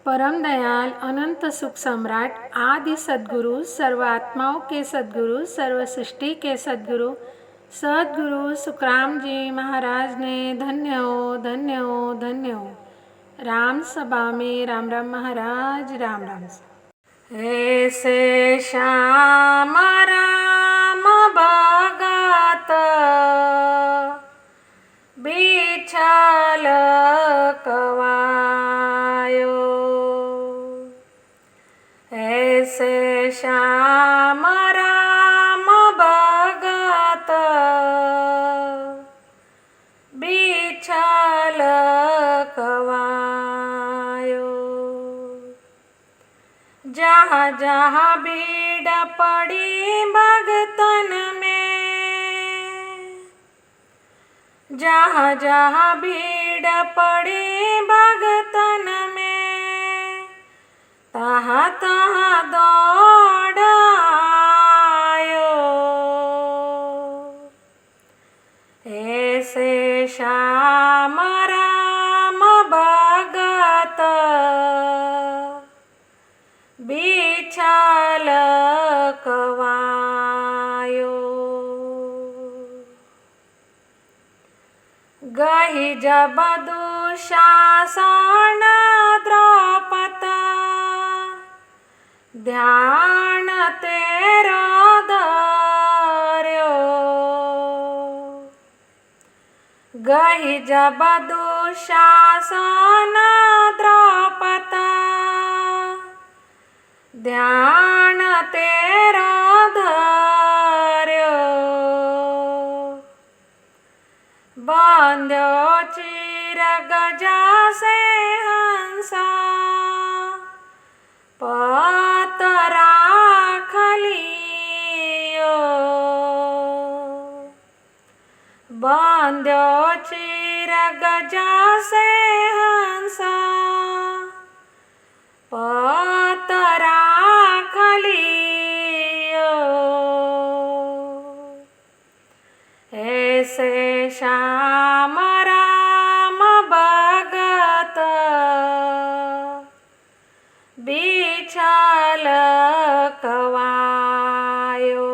परम दयाल अनंत सुख सम्राट आदि सद्गुरु, सर्व आत्माओं के सद्गुरु, सर्व सृष्टि के सद्गुरु सद्गुरु सुखराम जी महाराज ने धन्य हो, धन्य हो, धन्य हो। राम सभा में राम राम महाराज, राम राम। ऐसे श्याम राम भगत बिछल कवायो, ऐसे श्याम राम भगत बिछल कवायो। जहाँ जहाँ भीड़ पड़ी भगतन में, जहाँ जहाँ भीड़ पड़ी भगतन में, तहाँ तहाँ दौड़ आयो। ऐसे श्याम राम भगत बिछल कवायो। गही जब दुशासन द्रौपद ध्यान तेरो धर्यो। गही जब दुशासन द्रौपद ध्यान तेरो धर्यो। बांध्यो चिर गजा से हंसा पत राख लियो। बांध्यो चिर गजा से हंसा पत राख लियो। ऐसे श्याम राम भगत बिछल कवायो।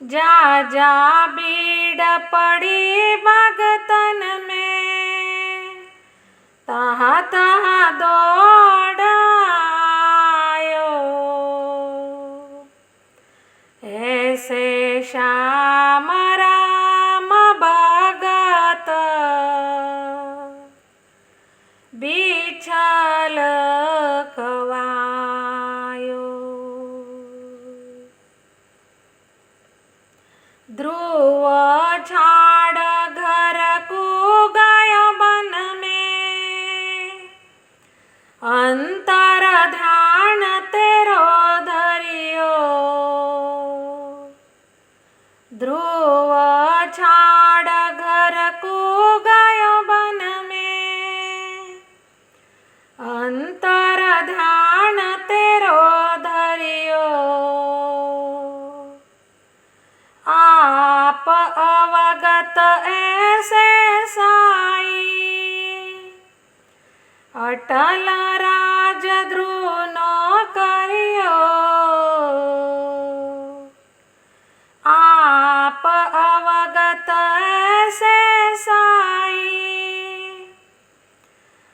जा जा भीड़ पड़ी भगतन में, तहाँ तहाँ दौड़ आयो। ऐसे श्याम राम भगत बिछल कवायो। ध्रुव छाड़ घर को गयो वन में, अंतर ध्यान तेरो धरियो। ध्रुव छाड़ घर को गयो वन में, अंतर ध्यान तेरो धरियो। आप अवगत ऐसे साई, अटल राज ध्रुनो करियो। आप अवगत ऐसे साई,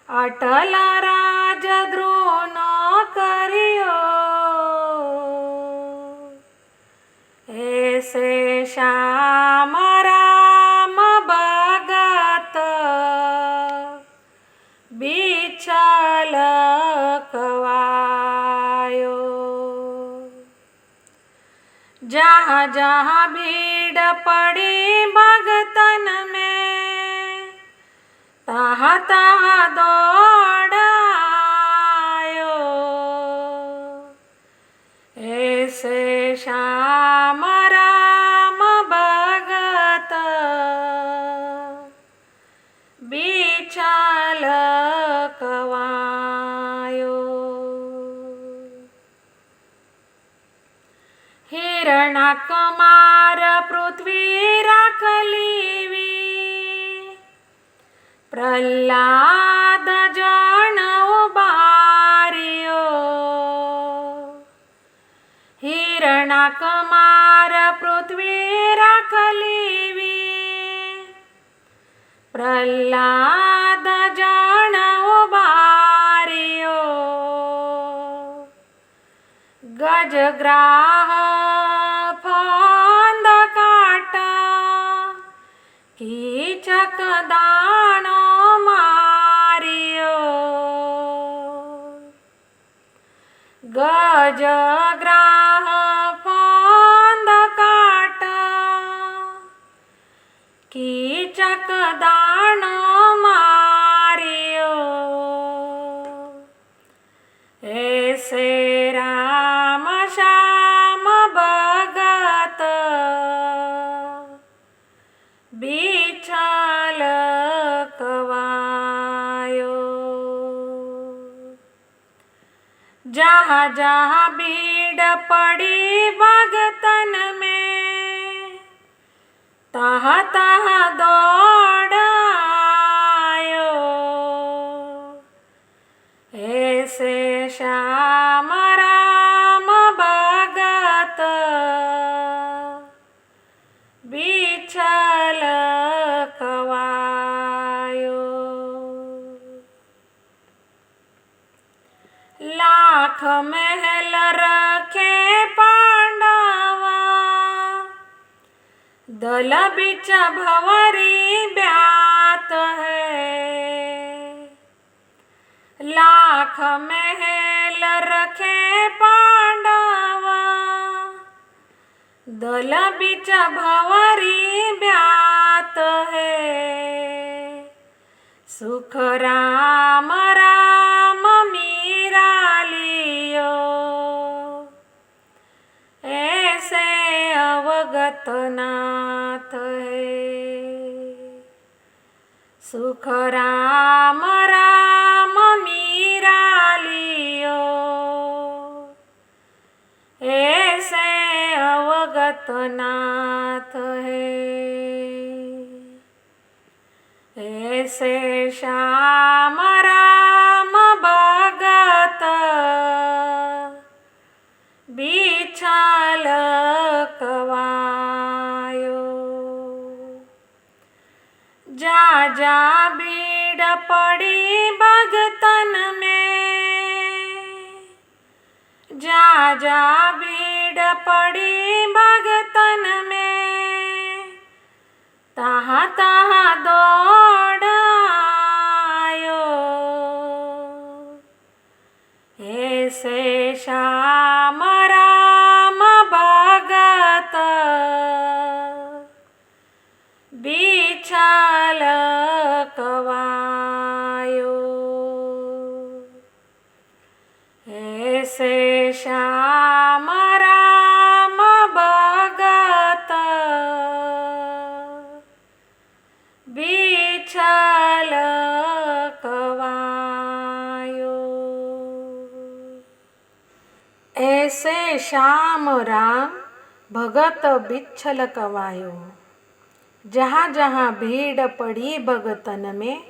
अटल राज ध्रुनो करियो। ऐसे श्याम राम भगत बिछल कवायो। जहाँ जहाँ भीड़ पड़ी भगतन में, तहाँ तहाँ दौड़ आयो। ऐसे श्याम राम भगत बिछल कवायो। हिरण्यकुमार पृथ्वी राखलीवी, प्रह्लाद प्रह्लाद जन उबारियो, गजग्राह फांद काट, कीचक दाणो मारियो। गजग्राह फांद काट, कीचक दाणो मारियो। ऐसे राम श्याम भगत, बिछल कवायो। जहाँ जहाँ भीड़ पड़ी भगतन में, तहाँ तहाँ दौड़ आयो। ऐसे श्याम राम भगत, बिछल कवायो। लाख महल रखे पांडवा, दल बिच भंवरी ब्यात है। लाख महल रखे पांडवा, दल बिच भंवरी ब्यात है। सुख राम राम मीरा लियो, ऐसे अवगत नाथ है। सुख राम राम मीरा लियो, ऐसे अवगत नाथ है। ऐसे श्याम राम भगत, बिछल कवायो। जा जा भीड़ पड़ी भगतन में, जा जा भीड़ पड़ी भगतन में, तहाँ तहाँ दौड़ आयो। ऐसे श्याम राम भगत, बिछल कवायो। ऐसे श्याम राम भगत, बिछल कवायो। ऐसे श्याम राम भगत बिच्छल कवायो। जहाँ जहाँ भीड़ पड़ी भगतन में,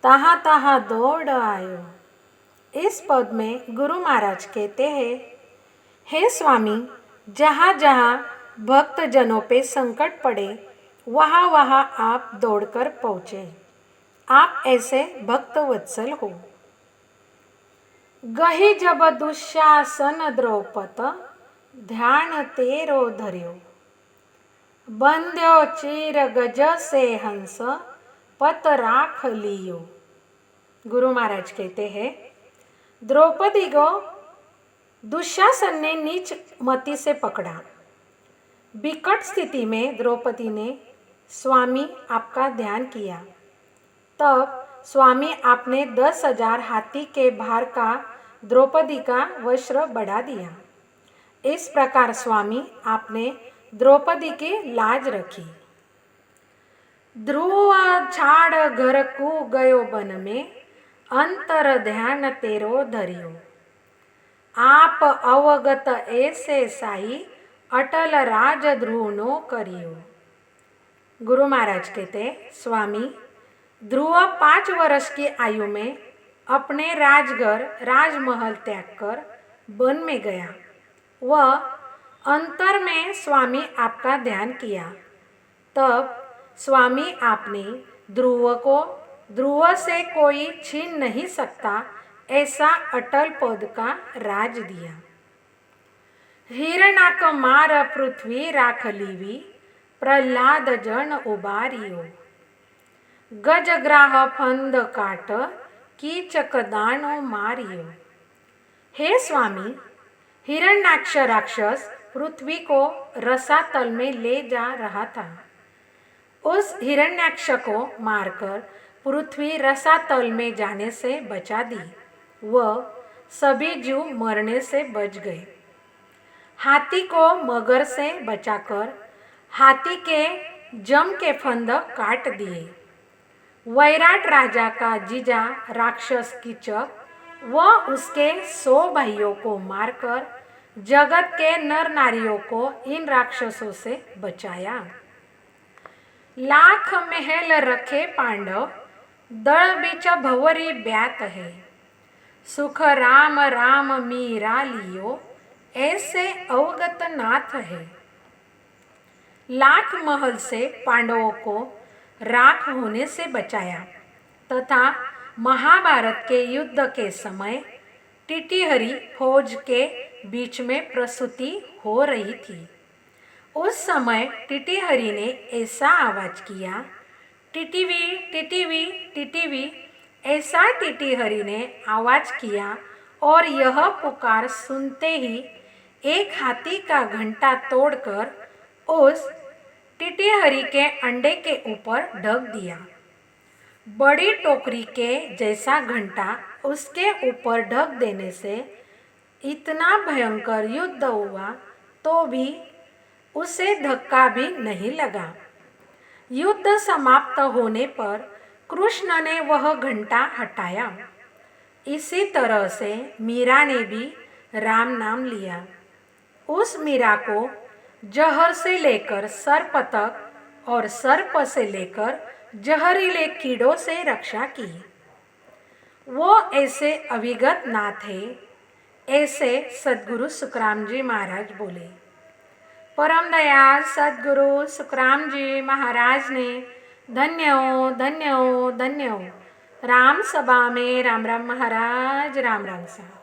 तहाँ तहाँ दौड़ आयो। इस पद में गुरु महाराज कहते हैं, हे स्वामी, जहाँ जहाँ भक्त जनों पे संकट पड़े, वहाँ वहाँ आप दौड़कर पहुँचे। आप ऐसे भक्त वत्सल हो। गही जब दुशासन द्रौपद, ध्यान तेरो धर्यो। बंध्यो चीर गज से हंस, पत राख लियो। गुरु महाराज कहते हैं, द्रौपदी को दुशासन ने नीच मति से पकड़ा। विकट स्थिति में द्रौपदी ने स्वामी आपका ध्यान किया। तब स्वामी आपने 10,000 हाथी के भार का द्रौपदी का वस्त्र बढ़ा दिया। इस प्रकार स्वामी आपने द्रौपदी की लाज रखी। ध्रुव छाड़ घर को गयो बन में, अंतर ध्यान तेरो धरियो। आप अवगत ऐसे साई, अटल राज ध्रुव नो करियो। गुरु महाराज कहते, स्वामी ध्रुव 5 वर्ष की आयु में अपने राजघर राजमहल त्याग कर वन में गया। वह अंतर में स्वामी आपका ध्यान किया। तब स्वामी आपने ध्रुव से कोई छीन नहीं सकता, ऐसा अटल पद का राज दिया। हिरणाक मार पृथ्वी राख लीवी, प्रह्लाद जन उबारियो। गजग्राह फंद काट, कीचक दानो मारियो। हे स्वामी, हिरण्याक्ष राक्षस पृथ्वी को रसातल में ले जा रहा था। उस हिरण्याक्ष को मारकर पृथ्वी रसातल में जाने से बचा दी, वह सभी जीव मरने से बच गए। हाथी को मगर से बचाकर हाथी के जम के फंद काट दिए। वैराट राजा का जीजा राक्षस कीचक व उसके 100 भाइयों को मारकर जगत के नर नारियों को इन राक्षसों से बचाया। लाख महल रखे पांडव, दळ बीच भंवरी ब्यात है। सुख राम राम मीरा लियो, ऐसे अवगत नाथ है। लाख महल से पांडवों को राख होने से बचाया तथा महाभारत के युद्ध के समय टिटिहरी फौज के बीच में प्रसूति हो रही थी। उस समय टिटिहरी ने ऐसा आवाज किया, टिटिवी टिटिवी टिटिवी। ऐसा टिटिहरी ने आवाज किया और यह पुकार सुनते ही एक हाथी का घंटा तोड़कर उस टिटिहरी के अंडे के ऊपर ढक दिया। बड़ी टोकरी के जैसा घंटा उसके ऊपर ढक देने से इतना भयंकर युद्ध हुआ तो भी उसे धक्का भी नहीं लगा। युद्ध समाप्त होने पर कृष्ण ने वह घंटा हटाया। इसी तरह से मीरा ने भी राम नाम लिया। उस मीरा को जहर से लेकर सर्प तक और सर्प से लेकर जहरीले कीड़ों से रक्षा की। वो ऐसे अविगत ना थे, ऐसे सद्गुरु सुखराम जी महाराज बोले। परम दयाल सद्गुरु सुखराम जी महाराज ने धन्य हो धन्य हो धन्य हो। राम सभा में राम राम महाराज, राम राम सा।